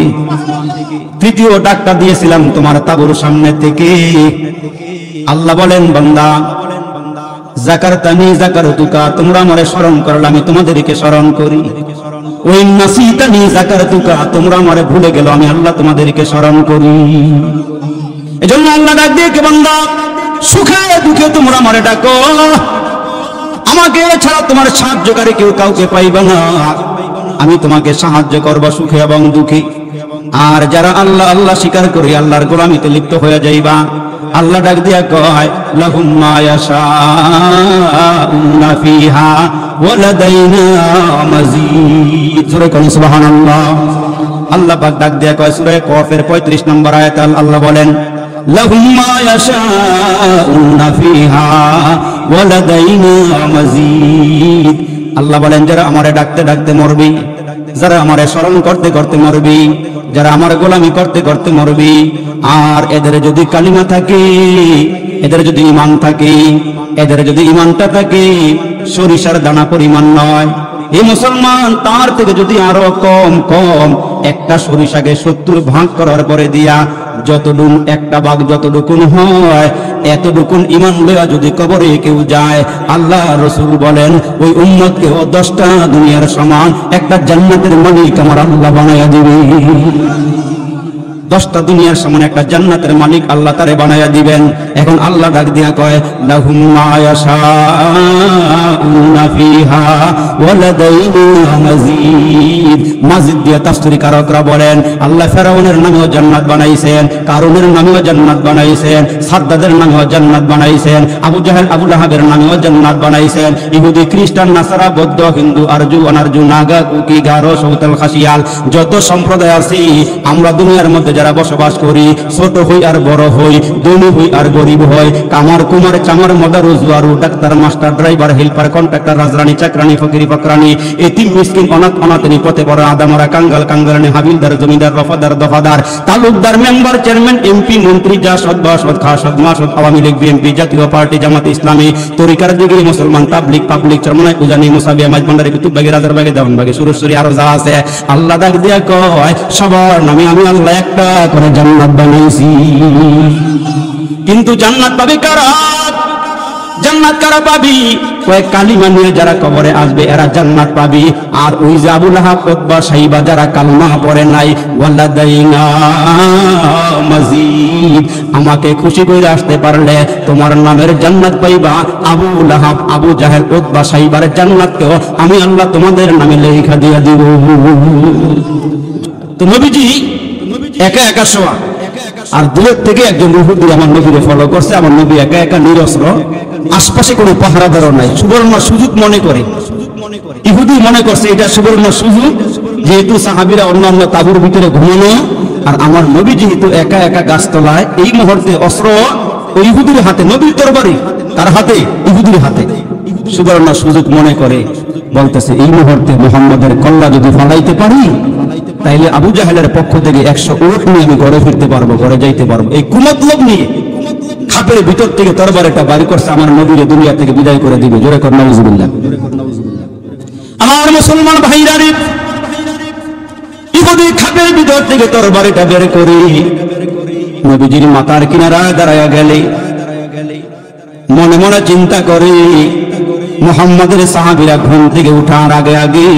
[SPEAKER 1] তৃতীয় ডাকটা দিয়েছিলাম তোমার তাবুর সামনে থেকে। আল্লাহ বলেন, বান্দা যাকারতানি যাকারতুকা, তোমরা আমারে স্মরণ করলে আমি তোমাদেরকে স্মরণ করি। ওই নাসিতানি যাকারতুকা, তোমরা আমারে ভুলে গেল, আমি আল্লাহ তোমাদেরকে স্মরণ করি। এজন্য আল্লাহ ডাক দিয়ে, কে বান্দা, সুখে দুঃখে তোমরা আমারে ডাকো, আমাকে ছাড়া তোমার সাহায্যকারী কেউ কাউকে পাইবা না। আমি তোমাকে সাহায্য করব সুখে এবং দুঃখে। আর যারা আল্লাহ আল্লাহ স্বীকার করে আল্লাহর গোলামিতে লিপ্ত হয়ে যাইবা, আল্লাহ ডাক দিয়া কয়, লাহুম মা ইয়াশাউনা ফিহা ওয়া লাদাইনা মাজিদ। সূরা কোন সুবহানাল্লাহ। আল্লাহ পাক ডাক দিয়া কয় সূরা কফের 35 নম্বর আয়াত, আল্লাহ বলেন, লাহুম মা ইয়াশাউনা ফিহা ওয়া লাদাইনা মাজিদ। আল্লাহ বলেন, যারা আমারে ডাকতে ডাকতে মরবি, যারা আমারে স্মরণ করতে করতে মরবি, যারা আমার গোলামি করতে করতে মরবি, আর এদের যদি কালিমা থাকে, এদের যদি ঈমান থাকে, এদের যদি ঈমানটা থাকে সরিষার দানা পরিমাণ নয়, এই মুসলমান তার থেকে যদি আরো কম কম একটা সরিষাকে 70 ভাগ করার পরে দিয়া যতটুকুন একটা ভাগ যতটুকুন হয়, এতটুকুন ঈমান লইয়া যদি কবরে কেউ যায়, আল্লাহ রাসূল বলেন ওই উম্মতকে 10টা দুনিয়ার সমান একটা জান্নাতের মালিক আমার আল্লাহ বানায়া দিবে। 10টা দুনিয়ার সমান একটা জান্নাতের মালিক আল্লাহ তারে বানায়া দিবেন। এখন আল্লাহ ডাক দিয়া কয়, লাহুম মা ইয়াশাউনা ফিহা ওয়া লাদাইনা মাজিদ। মাজিদ দিয়ে তাফসীরকারকরা বলেন, আল্লাহ ফেরাউনের নামেও জান্নাত বানাইছেন, কারুনের নামেও জান্নাত বানাইছেন, সাদ্দাদের নামেও জান্নাত বানাইছেন, আবু জাহেল আবু লাহাবের নামেও জান্নাত বানাইছেন। ইহুদি খ্রিস্টান নাসারা বৌদ্ধ হিন্দু আরজু অনারজু নাগা কুকি গারো সৌতাল খাসিয়াল যত সম্প্রদায় আছে, আমরা দুনিয়ার মধ্যে যারা বসবাস করি, ছোট হই আর বড় হই, ধনী হই আর গরিব হই, কামার কুমার চামার মদার রোজগারু, ডাক্তার মাস্টার ড্রাইভার হেল্পার কন্ট্রাক্টর রাজরানী চাকরানি ফকিরি ফকরানি, এতিম মিসকিন অনাথ অনাথনী পথে বড় আদামরা কাঙ্গাল কাঙ্গালানি হাবিলদার জমিদার রফাদার দফাদার তালুকদার মেম্বার চেয়ারম্যান এমপি মন্ত্রী যা সৎ বা সৎ খা সৎ মা সৎ আওয়ামী লীগ বিএনপি জাতীয় পার্টি জামাত ইসলামী তরিকার দিকে মুসলমান তাবলিগ পাবলিক চরমনাই উজানি মুসাবিয়া মাইজবান্ডারি কুতুববাগী রাজারবাগী দেওয়ানবাগী সুরেশ্বরী আরো যা আছে, আল্লাহ ডাক দিয়া কয় সবার নামে আমি আল্লাহ একটা করে জান্নাত বানাইছি। কিন্তু জান্নাত পাবে কারা? জান্নাত কারা পাবি? ওই কালিমা নিয়ে যারা কবরে আসবে এরা জান্নাত পাবি। আর ওই যে আবু লাহাব উতবা সাইবা যারা কালমা পড়ে নাই, ওয়ালাদাইনা মাজিদ, আমাকে খুশি করে আসতে পারলে তোমার নামের জান্নাত পাইবা। আবু লাহাব আবু জাহেল উতবা সাইবার জান্নাতকেও আমি আল্লাহ তোমাদের নামে লেখা দিয়ে দিব। তো নবীজি একা একা শোয়া, আর দূরের থেকে একজন ইহুদি আমার নবীরে ফলো করছে। আমার নবী একা একা নিরস্ত্র, আশপাশে কোনো পাহারাদারও নাই। সুবর্ণ সুযোগ মনে করে ইহুদি মনে করছে এটা সুবর্ণ সুযোগ, যেহেতু সাহাবীরা অন্যান্য তাঁবুর ভিতরে ঘুমানো, আর আমার নবী যেহেতু একা একা গাছতলায়, এই মুহূর্তে অস্ত্র ওই ইহুদির হাতে, নবীর তরবারি তার হাতে, ইহুদির হাতে। সুবর্ণ সুযোগ মনে করে বলতেছে, এই মুহূর্তে মুহাম্মদের কল্লা যদি ফালাইতে পারি, তাইলে আবু জাহেলের পক্ষ থেকে 100 উট নিয়ে আমি ঘরে ফিরতে পারবো, ঘরে যাইতে পারবো। এই কুমতলব নিয়ে খাপের ভিতর থেকে তরবারিটা বাড়ি করছে, আমার নবীর দুনিয়া থেকে বিদায় করে দিবে। জোরে কর নাউজুবিল্লাহ। আমার মুসলমান ভাইরা রে, ইহুদি খাপের ভিতর থেকে তরবারিটা বের করে নবীজির মাথার কিনারায় দাঁড়ায়া গেলে মনে মনে চিন্তা করে মুহাম্মাদের সাহাবীরা ঘুম থেকে উঠার আগে আগে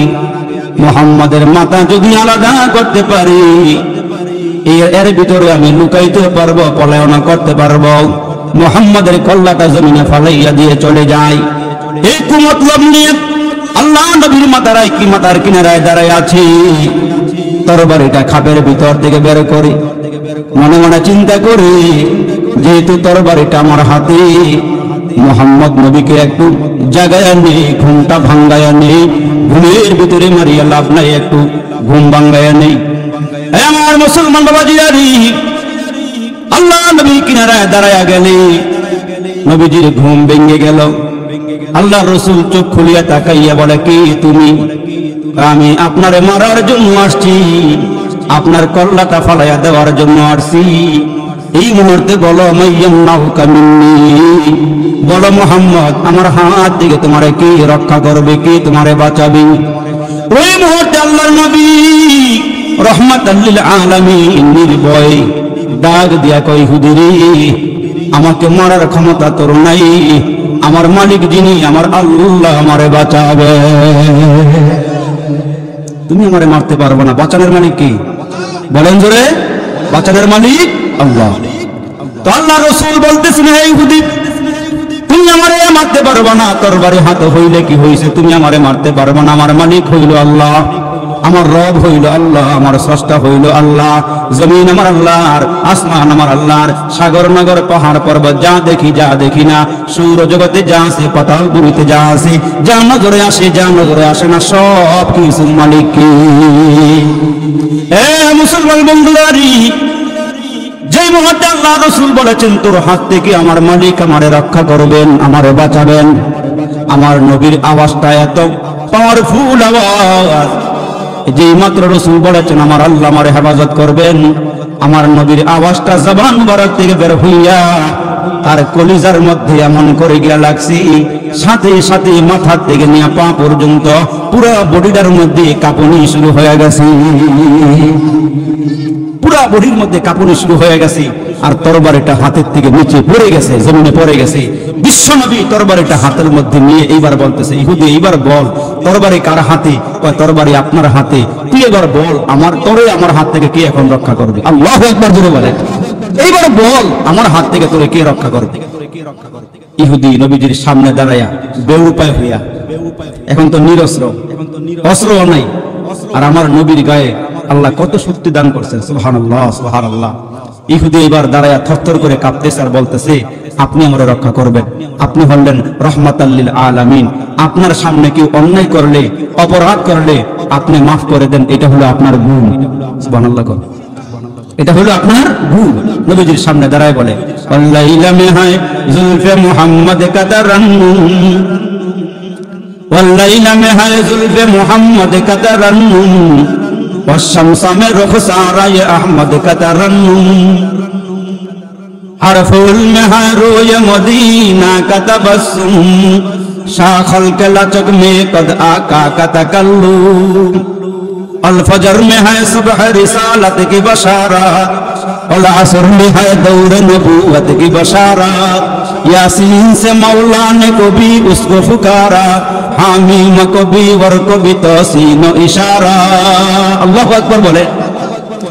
[SPEAKER 1] মুহাম্মাদের মাথা যদি আলাদা করতে পারি এর ভিতরে আমি লুকাইতে পারবো, পলায়ন করতে পারবো, মুহাম্মাদের কল্লাটা জমিনে ফালাইয়া দিয়ে চলে যায়। এই কুমতলব নিয়ে আল্লাহ নবীর মাথার কিনারায় দাঁড়ায় আছে। তরবারিটা খাপের ভিতর থেকে বের করে মনে মনে চিন্তা করে, যেহেতু তরবারিটা আমার হাতে, মুহাম্মদ নবীকে একটু জাগায়া নেই, ঘুমটা ভাঙ্গায়া নেই, ঘুমের ভিতরে মারিয়া লাভ নাই, একটু ঘুম ভাঙ্গায়া নেই। আমার মুসলমান বাবাজিরারি, আল্লাহ নবীর কিনারায় দাঁড়ায়া গেলে নবীজির ঘুম ভেঙে গেল। আল্লাহ রসুল চোখ খুলিয়া তাকাইয়া বলে, কি তুমি? আমি আপনারে মারার জন্য আসছি, আপনার কল্লাটা ফালাইয়া দেওয়ার জন্য আসছি। এই মুহূর্তে বলো, মাইয়ামনাহুকা মিন্নি, বলো মুহাম্মদ আমার হাত থেকে তোমারে কি রক্ষা করবে, কি তোমারে বাঁচাবে? ওই মুহূর্তে আল্লাহর নবী রহমাতাল লিল আলামিন নির্ভয় ডাক দিয়া কই, হুদিরি আমাকে মারার ক্ষমতা তোর নাই, আমার মালিক যিনি আমার আল্লাহ আমারে বাঁচাবে। তুমি আমারে মারতে পারবে না, বাঁচানোর মালিক কি? বলেন জোরে, বাঁচানোর মালিক আল্লাহ। তো আল্লাহ রাসূল বলতেছেন, হে ইহুদি তুমি আমারে মারতে পারবে না, তরবারি হাতে হইলে কি হইছে, তুমি আমারে মারতে পারবে না, আমার মালিক হইল আল্লাহ, আমার রব হইল আল্লাহ, আমার স্রষ্টা হইল আল্লাহ, জমিন আমার আল্লাহর, আসমান আমার আল্লাহর, সাগর নগর পাহাড় পর্বত যা দেখি যা দেখি না, সৌর জগতে যা আছে, পাতাল পুরীতে যা আছে, যা নজরে আসে যা নজরে আসে না, সব কিছু মালিক কি? এ মুসলমান বন্ধুরারি, যে মুহূর্তে আল্লাহ রাসূল বলেছেন তোর হাত থেকে আমার মালিক আমারে রক্ষা করবেন, আমারে বাঁচাবেন, আমার নবীর আওয়াজটা এত পাওয়ারফুল আওয়াজ, যেই মাত্র রাসূল বলেছেন আমার আল্লাহ আমারে হেফাজত করবেন, আমার নবীর আওয়াজটা জবান মুবারক থেকে বের হইয়া তার কলিজার মধ্যে এমন করে গিয়া লাগছে, সাথে সাথে মাথা থেকে নিয়ে পা পর্যন্ত পুরো বডিটার মধ্যে কাঁপুনি শুরু হয়ে গেছে, পুরা বডির মধ্যে কাঁপুনি শুরু হয়ে গেছে। আর তরবারিটা হাতের থেকে নিচে পড়ে গেছে, জমিনে পড়ে গেছে। বিশ্বনবী তরবারিটা হাতের মধ্যে নিয়ে এইবার বলতেছে, ইহুদি এইবার বল তরবারি কার হাতে? তরবারি আপনার হাতে, তুই এবার বল আমার তোরে আমার হাত থেকে কে এখন রক্ষা করবে? আল্লাহু আকবার জোরে বলে, এইবার বল আমার হাত থেকে তোরে কে রক্ষা করবে? ইহুদি নবীজির সামনে দাঁড়ায়া বেউপায় হইয়া, এখন তো নিরস্ত্র, অস্ত্রও নাই, আর আমার নবীর গায়ে আল্লাহ কত শক্তি দান করছেন, সুবহানাল্লাহ সুবহানাল্লাহ। ইহুদি এবার দাঁড়ায়া থরথর করে কাঁপতেছে আর বলতেছে, আপনি আমারে রক্ষা করবেন, আপনি হলেন রহমাতাল লিল আলামিন, আপনার সামনে কেউ অন্যায় করলে, অপরাধ করলে আপনি মাফ করে দেন, এটা হলো আপনার গুণ। সুবহানাল্লাহ, এটা হলো আপনার গুণ। নবীজির সামনে দাঁড়ায় বলে, আল্লাইলা মে হায় জুলফে মুহাম্মদ কাদারান, ওয়াল্লাইলা মে হায় জুলফে মুহাম্মদ কাদারান, والشمس में रुखसारा ये अहमद का तरन्नुम, हर फूल में है रोय मदीना का तबस्सुम, शाखल के लचक में कद आका का तकल्लुम, अल फजर में है सुबह रिसालत की बशारत, अल असर में है दौर नबूवत की बशारत, यासीन से मौला ने को भी उसको पुकारा, हामीम को भी वर को भी तहसीन इशारा। আল্লাহু আকবার বলে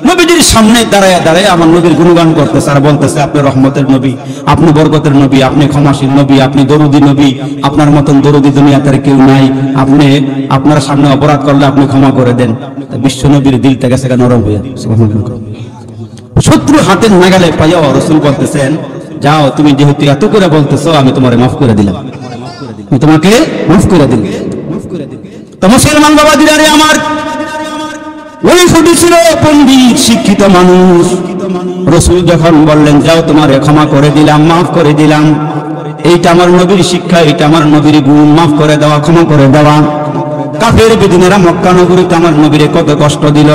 [SPEAKER 1] নবীজির সামনে দাঁড়ায় দাঁড়ায় আমার নবীর গুণগান করতেছে আর বলতেছে, আপনি রহমতের নবী, আপনি বরকতের নবী, আপনি ক্ষমাশীল নবী, আপনি দরুদী নবী, আপনার মতন দরুদী দুনিয়াতে আর কেউ নাই, আপনি আপনার সামনে অপরাধ করলে আপনি ক্ষমা করে দেন। বিশ্ব নবীর দিলটা গেছে নরম হয়ে, শত্রু হাতের নাগালে পাইয়া রাসূল বলতেছেন, যাও তুমি যেহেতু এত করে বলতেছো আমি তোমারে মাফ করে দিলাম, আমি তোমাকে মাফ করে দিলাম। তো মুসলমান বাবাজিরা আমার, ওই হুদি ছিল পণ্ডিত শিক্ষিত মানুষ। রাসূল যখন বললেন যাও তোমারে ক্ষমা করে দিলাম, মাফ করে দিলাম, এইটা আমার নবীর শিক্ষা, এইটা আমার নবীর গুণ, মাফ করে দেওয়া, ক্ষমা করে দেওয়া। কাফের বেদিনেরা মক্কা নগরীতে আমার নবীরে কত কষ্ট দিল,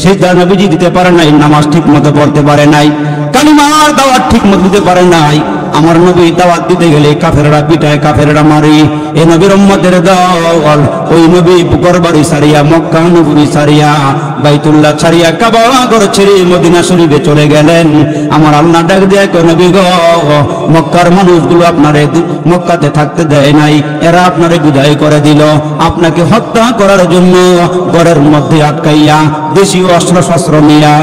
[SPEAKER 1] সেজদা নবীজি দিতে পারে নাই, নামাজ ঠিক মতো পড়তে পারে নাই, কালিমার দাওয়াত ঠিক মতো দিতে পারে নাই, আমার নবী দাওয়াত দিতে গেলে কাফেররা পিটায়, কাফেররা মারে। এই নবীর উম্মতের দল ওই নবী ঘরবাড়ি ছাড়িয়া, মক্কা নগরী ছাড়িয়া, বাইতুল্লাহ ছাড়িয়া, কাবা ঘর ছেড়ে মদিনা শরীফে চলে গেলেন। আমার আল্লাহ ডাক দিয়ে কয়, নবী গো, মক্কার মানুষগুলো আপনারে মক্কাতে থাকতে দেয় নাই, এরা আপনারে বিদায় করে দিল। আপনাকে হত্যা করার জন্য ঘরের মধ্যে আটকাইয়া, দেশীয় অস্ত্র শস্ত্র নিয়া,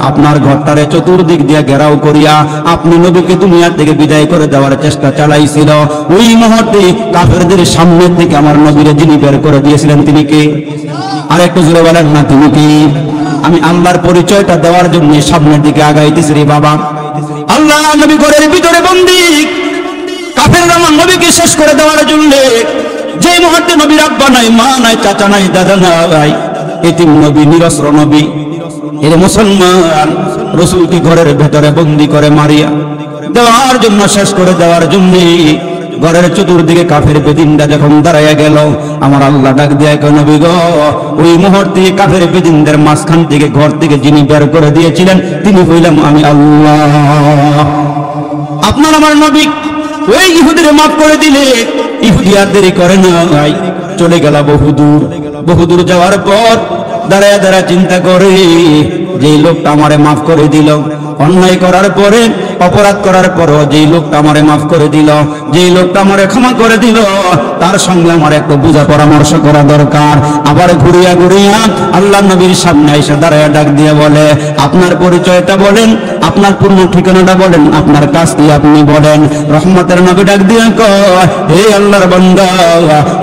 [SPEAKER 1] আপনার ঘরটারে চতুর্দিক দিয়ে ঘেরাও করিয়া আপনি নবীকে দুনিয়া থেকে বিদায় করে দেওয়ার চেষ্টা চালাইছিল। ওই মুহূর্তে কাফেরদের সামনের দিকে আমার নবীরে যিনি বের করে দিয়েছিলেন তিনি কে? আর একটু জোরে বলেন না, তিনি কি? আমি আল্লাহর পরিচয়টা দেওয়ার জন্য সামনের দিকে আগাইতেছি রে বাবা। আল্লাহ নবী ঘরের ভিতরে বন্দী, কাফেররা আমার নবীকে শেষ করে দেওয়ার জন্য। যে মুহূর্তে নবীর আব্বা নাই, মা নাই, চাচা নাই, দাদা নাই, এতিম নবী, নিরস্ত্র নবী, এর মুসলমান রাসূলকে ঘরের ভেতরে বন্দী করে মারিয়া দেওয়ার জন্য, শেষ করে দেওয়ার জন্য ঘরের চতুর্দিকে কাফের বেদিনটা যখন দাঁড়াইয়া গেল, আমার আল্লাহ ডাক দিয়ে কয়, নবী গো, ওই মুহূর্তে কাফের বেদিনদের মাঝখান থেকে ঘর থেকে যিনি বের করে দিয়েছিলেন তিনি হইলাম আমি আল্লাহ। আপনার আমার নবী ওই ইহুদিরে মাফ করে দিলে, ইহুদি আর দেরি করে নাই, চলে গেল বহুদূর। বহুদূর যাওয়ার পর দাঁড়ায় দাঁড়ায় চিন্তা করে, যে লোকটা আমারে মাফ করে দিল, অন্যায় করার পরে, অপরাধ করার পরও যেই লোকটা আমারে মাফ করে দিল, যেই লোকটা আমারে ক্ষমা করে দিল, তার সঙ্গে আমার একটু বুঝা পরামর্শ করা দরকার। আবার ঘুরিয়া ঘুরিয়া আল্লাহ নবীর সামনে এসে দাঁড়ায় ডাক দিয়ে বলে, আপনার পরিচয়টা বলেন, আপনার পূর্ণ ঠিকানাটা বলেন, আপনার কাজ কি আপনি বলেন। রহমতের নবী ডাক দিয়ে কয়, হে আল্লাহর বান্দা,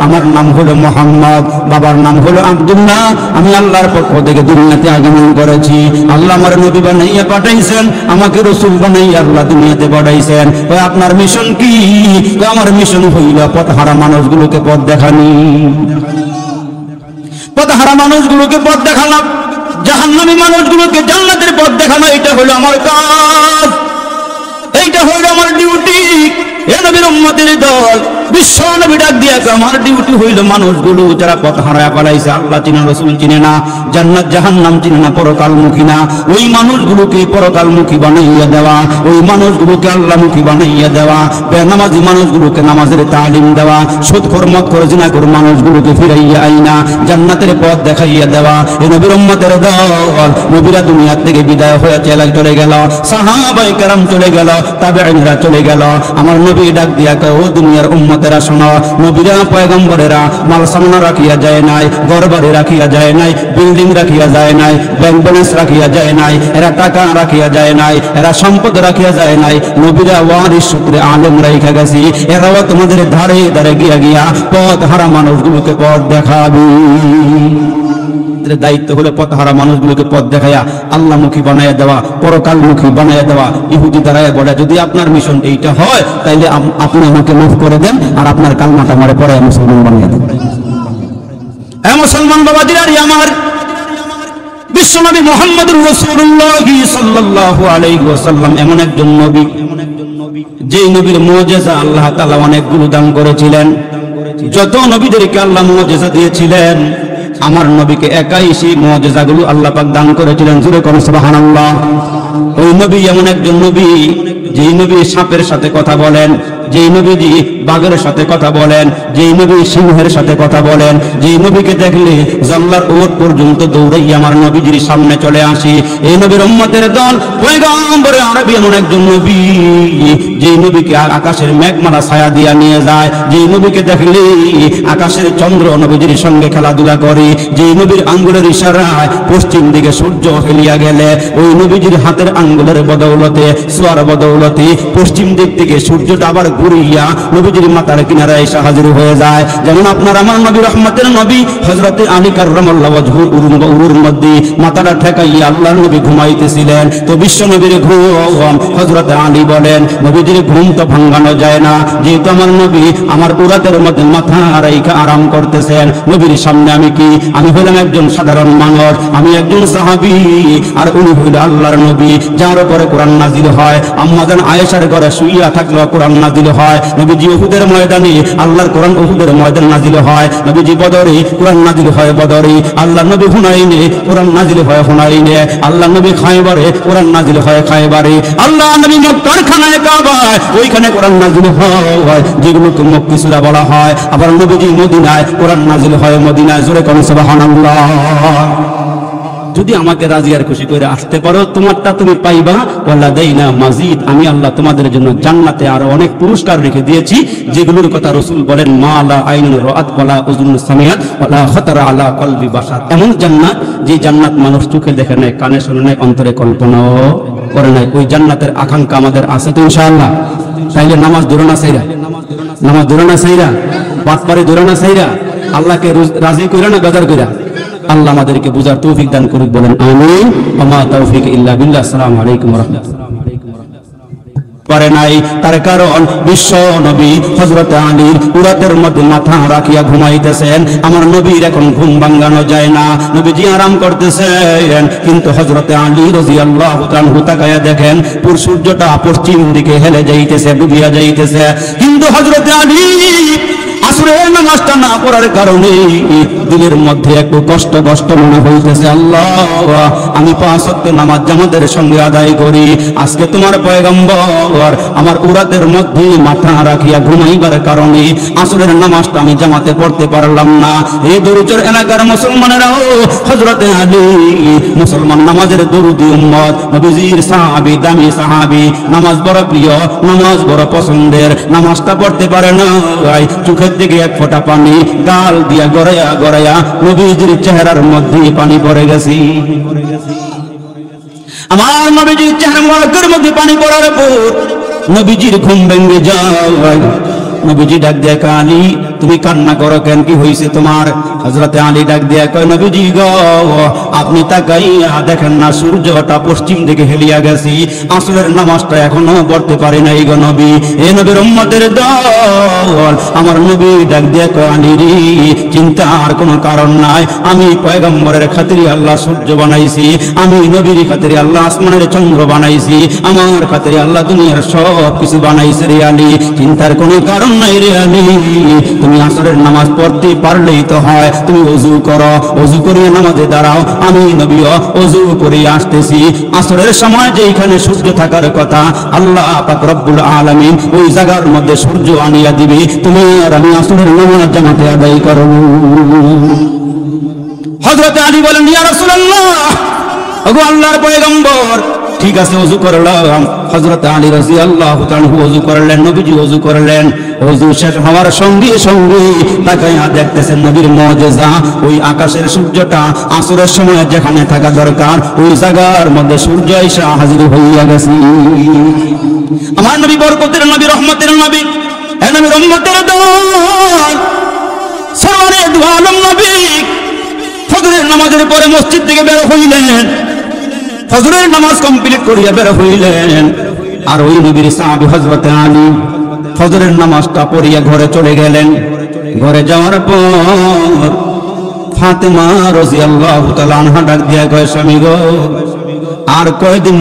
[SPEAKER 1] আমার নাম হলো মুহাম্মদ, বাবার নাম হলো আব্দুল্লাহ, আমি আল্লাহর পক্ষ থেকে দুনিয়াতে আগমন করেছি। আল্লাহ আমার নবী বানাইয়া পাঠাইছেন, আমাকে রাসূল বানাইয়া আল্লাহ দুনিয়াতে পাঠাইছেন। আপনার মিশন কি? আমার মিশন হইল পথহারা মানুষগুলোকে পথ দেখানি, পথহারা মানুষগুলোকে পথ দেখানো, জাহান্নামী মানুষগুলোকে জান্নাতের পথ দেখানো। এটা হলো আমার কাজ, এইটা হলো আমার ডিউটি। এ নবীর উম্মতের দল, বিশ্ব নবী ডাক দিয়ে আমার ডিউটি হইল মানুষগুলো যারা পথ হারায় পালাইছে, আল্লাহ চিনে, রাসূল চিনে না, জান্নাত জাহান্নাম চিনে না, পরকালমুখী না, ওই মানুষগুলোকে পরকালমুখী বানাইয়া দেওয়া, ওই মানুষগুলোকে আল্লাহমুখী বানাইয়া দেওয়া, বেনামাজি মানুষগুলোকে নামাজের তালিম দেওয়া, সুদখোর মদখোর জিনাখোর মানুষগুলোকে ফিরাইয়া আইনা জান্নাতের পথ দেখাইয়া দেওয়া। এই নবীর উম্মতের দল, নবীরা দুনিয়া থেকে বিদায় হয়ে চলে গেল, সাহাবায়ে কেরাম চলে গেল, তাবেঈনরা চলে গেল। আমার নবী ডাক দিয়া কয়, ও দুনিয়ার উম্মতেরা শোনো, নবীরা পয়গম্বরেরা মাল সামনা রাখিয়া যায় নাই, ঘরবাড়ি রাখিয়া যায় নাই, বিল্ডিং রাখিয়া যায় নাই, ব্যাংক ব্যালেন্স রাখিয়া যায় নাই, এরা টাকা রাখিয়া যায় নাই, এরা সম্পদ রাখিয়া যায় নাই। নবীরা ওয়ারিস সূত্রে আলেম রাইখা গেছি, এরাও তোমাদের ধারে ধারে গিয়া গিয়া পথ হারা মানুষগুলোকে পথ দেখাবি। দায়িত্ব হলো পথহারা মানুষগুলোকে পথ দেখাইয়া আল্লাহমুখী বানাইয়া দেওয়া, পরকালমুখী বানাইয়া দেওয়া। ইহুদি দ্বারায় বলে, যদি আপনার মিশন এইটা হয় তাইলে আপনি আমাকে মাফ করে দেন, আর আপনার কালমাটা আমারে পরে মুসলমান বানিয়ে দেন। হ্যাঁ মুসলমান বাবাজিরা, আমার বিশ্বনবী মুহাম্মদুর রাসূলুল্লাহ সাল্লাল্লাহু আলাইহি ওয়াসাল্লাম এমন একজন নবী, যেই নবীর মুজিজা আল্লাহ তাআলা অনেকগুলো দান করেছিলেন। যত নবীদেরকে আল্লাহ মুজিজা দিয়েছিলেন, আমার নবীকে একাই সেই মুজিজাগুলো আল্লাহ পাক দান করেছিলেন। জোরে কোন সুবহানাল্লাহ। ওই নবী এমন একজন নবী, যেই নবী সাপের সাথে কথা বলেন, যেই নবীজি বাঘের সাথে কথা বলেন, যেই নবী সিংহের সাথে কথা বলেন, যেই নবীকে দেখলে জান্নার ওট পর্যন্ত দৌড়াইয়া আমার নবীজির সামনে চলে আসি। এই নবীর উম্মতের দল, পয়গম্বরে আরবী এমন একজন নবী, যেই নবীকে আকাশের মেঘমালা ছায়া দিয়া নিয়ে যায়, যেই নবীকে দেখলে আকাশের চন্দ্র নবীজির সঙ্গে খেলাধুলা করে, যেই নবীর আঙ্গুলের ইশারায় পশ্চিম দিকে সূর্য হেলিয়া গেলে ওই নবীজির হাতের আঙ্গুলের বদৌলতে, সোয়ার বদৌলতে পশ্চিম দিক থেকে সূর্যটা আবার ঘুরিয়া নবীজির মাথার কিনারে এসে হাজির হয়ে যায়। যেমন আপনার আমার নবী রহমতের নবী হযরতে আলী কাররামাল্লাহু ওয়াজহুর উরুর মধ্যে মাথাটা ঠেকাইয়া আল্লাহর নবী ঘুমাইতেছিলেন। তো বিশ্ব নবীর ঘুম হযরতে আলী বলেন, নবীজির ঘুম তো ভাঙানো যায় না, যেহেতু আমার নবী আমার উরাতের মধ্যে মাথা রাইখা আরাম করতেছেন। নবীর সামনে আমি কি? আমি হইলাম একজন সাধারণ মানুষ, আমি একজন সাহাবী, আর উনি হইল আল্লাহর নবী, যার উপরে কোরআন নাজিল হয়। আম্মা জান আয়েশার ঘরে শুইয়া থাকলেও কোরআন নাজিল হয়, নবীজি উহুদের ময়দানে আল্লাহর কোরআন উহুদের ময়দানে নাজিল হয়, নবীজি বদরে কোরআন নাজিল হয় বদরে, আল্লাহ নবী হুনাইনে কোরআন নাজিল হয় হুনাইনে, আল্লাহ নবী খায়বারে কোরআন নাজিল হয় খায়বারে, আল্লাহ নবী মক্কার খানায় কাবায় ওইখানে কোরআন নাজিল হয় যেগুলোকে মক্কি সূরা বলা হয়। আবার নবীজি মদিনায় কোরআন নাজিল হয় মদিনায়। জোরে কোন সুবহানাল্লাহ। যদি আমাকে রাজি আর খুশি করে আসতে পারো তোমারটা তুমি পাইবা, ওয়ালাদাইনা মাজিদ, আমি আল্লাহ তোমাদের জন্য জান্নাতে আরো অনেক পুরস্কার রেখে দিয়েছি যেগুলোর কথা রাসূল বলেন মা লা আইনুন রাআত ওয়ালা উযুনুন সামিআত ওয়ালা খাতারা আলা কলবি বাশার। এমন জান্নাত যে জান্নাত মানুষ চোখে দেখে নাই, কানে শুনে নাই, অন্তরে কল্পনাও করে নাই। ওই জান্নাতের আকাঙ্ক্ষা আমাদের আছে তো ইনশাআল্লাহ। তাইলে নামাজ ধরে না চাইরা, নামাজ ধরে না চাইরা, বাতপারে ধরে না চাইরা, আল্লাহকে রাজি কইরা না বেজার কইরা। আল্লাহ আমাদেরকে বুঝার তৌফিক দান করুক, বলেন আমিন। ওয়া মা তাওফিক ইল্লা বিল্লাহ। আসসালামু আলাইকুম ওয়া রাহমাতুল্লাহ। পারে নাই তার কারণ বিশ্ব নবী হযরত আলীর উরাতের মধ্যে মাথা রাখিয়া ঘুমাইতেছেন। আমার নবীর এখন ঘুম ভাঙানো যায় না, নবীজি আরাম করতেছেন, কিন্তু হযরত আলী রাদিয়াল্লাহু তাআলা তাকায়া দেখেন পুর সূর্যটা পশ্চিম দিকে হেলে যাইতেছে, ডুবিয়া যাইতেছে, কিন্তু হযরত আলী আসরের নামাজটা না পড়ার কারণে দিলের মধ্যে একটু কষ্ট কষ্ট মনে হইতেছে। আল্লাহ, আমি 5 ওয়াক্ত নামাজ জামাতের সঙ্গে আদায় করি, আজকে তোমার পয়গম্বর আমার উরাতের মধ্যে মাথা রাখিয়া ঘুমাইবার কারণে আসরের নামাজটা আমি জামাতে পড়তে পারলাম না। এই দরুদের এলাকার মুসলমানেরাও হযরত আলী মুসলমান নামাজের দরুদি উম্মত, নবীজির সাহাবী, দামি সাহাবী, নামাজ বড় প্রিয়, নামাজ বড় পছন্দের, নামাজটা পড়তে পারে না, চোখের দিকে এক ফোঁটা পানি গাল দিয়া গড়াইয়া গড়াইয়া নবীজির চেহারার মধ্যে পানি পড়ে গেছে। আমার নবীজির চেহারার মধ্যে পানি পড়ার পর নবীজির ঘুম ভেঙে যায়। নবীজি ডাক দিয়ে কয়, আলী তুমি কান্না করো কেন, কি হয়েছে তোমার? হযরত আলী ডাক দিয়ে কয়, নবীজি গো, আপনি তাকাইয়া দেখেন না সূর্যটা পশ্চিম দিকে হেলিয়া গেছে, আসরের নামাজটা এখনো পড়তে পারি নাই গো নবী। এ নবীর উম্মতের দল, আমার নবী ডাক দিয়ে কয়, আলী রে চিন্তার কোনো কারণ নাই, আমি পয়গম্বরের খাতিরে আল্লাহ সূর্য বানাইছি, আমি নবীর খাতিরে আল্লাহ আসমানের চন্দ্র বানাইছি, আমার খাতিরে আল্লাহ দুনিয়ার সব কিছু বানাইছে রে আলী, চিন্তার কোনো কারণ নাই রে আলী। তুমি আসরের নামাজ পড়তে পারলেই তো হয়, তুমি ওযু করো, ওযু করিয়ে নামাজে দাঁড়াও, আমি নবীও ওযু করে আসতেছি। আসরের সময় যেখানে সূর্য থাকার কথা আল্লাহ পাক রব্বুল আলামিন ওই জায়গার মধ্যে সূর্য আনিয়া দিবে, তুমি আর আমি আসরের নামাজ জামাতে আদায় করব। হযরত আলী বলেন, ইয়া রাসূলুল্লাহ, ওগো আল্লাহর পয়গম্বর, ঠিক আছে ওযু করলাম। হযরত আলী রাদিয়াল্লাহু তাআলা ওযু করলেন, নবীজি ওযু করলেন। ওযু শেষ হওয়ার সঙ্গে সঙ্গে তাকায়া দেখতেছেন নবীর মুজিজা, ওই আকাশের সূর্যটা আসরের সময় যেখানে থাকা দরকার ওই জায়গার মধ্যে সূর্য এসে হাজির হইয়া গেছে। আমার নবী বরকতের নবী, রহমতের নবী, এ নবী রহমতের দল, সরওয়ারে দু আলম নবী ফজরের নামাজের পরে মসজিদ থেকে বের হইলেন, ফজরের নামাজ কমপ্লিট করিয়া বের হইলেন। আর ওই নবীর সাহাবী হযরত আলী ফজরের নামাজটা পড়িয়া ঘরে চলে গেলেন। ঘরে যাওয়ার পর ফাতেমা রাদিয়াল্লাহু তাআলা আনহা ডাক দিয়া কয়, স্বামী গো, আর কয়দিন